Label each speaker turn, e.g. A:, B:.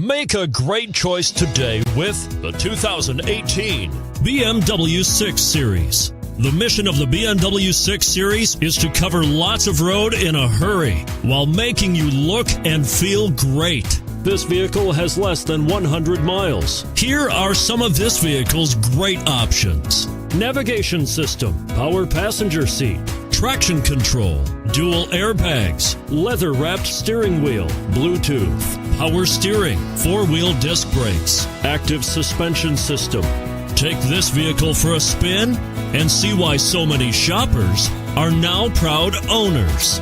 A: Make a great choice today with the 2018 BMW 6 Series. The mission of the BMW 6 Series is to cover lots of road in a hurry while making you look and feel great. This vehicle has less than 100 miles. Here are some of this vehicle's great options: navigation system, power passenger seat, traction control, dual airbags, leather-wrapped steering wheel, Bluetooth, power steering, four-wheel disc brakes, active suspension system. Take this vehicle for a spin and see why so many shoppers are now proud owners.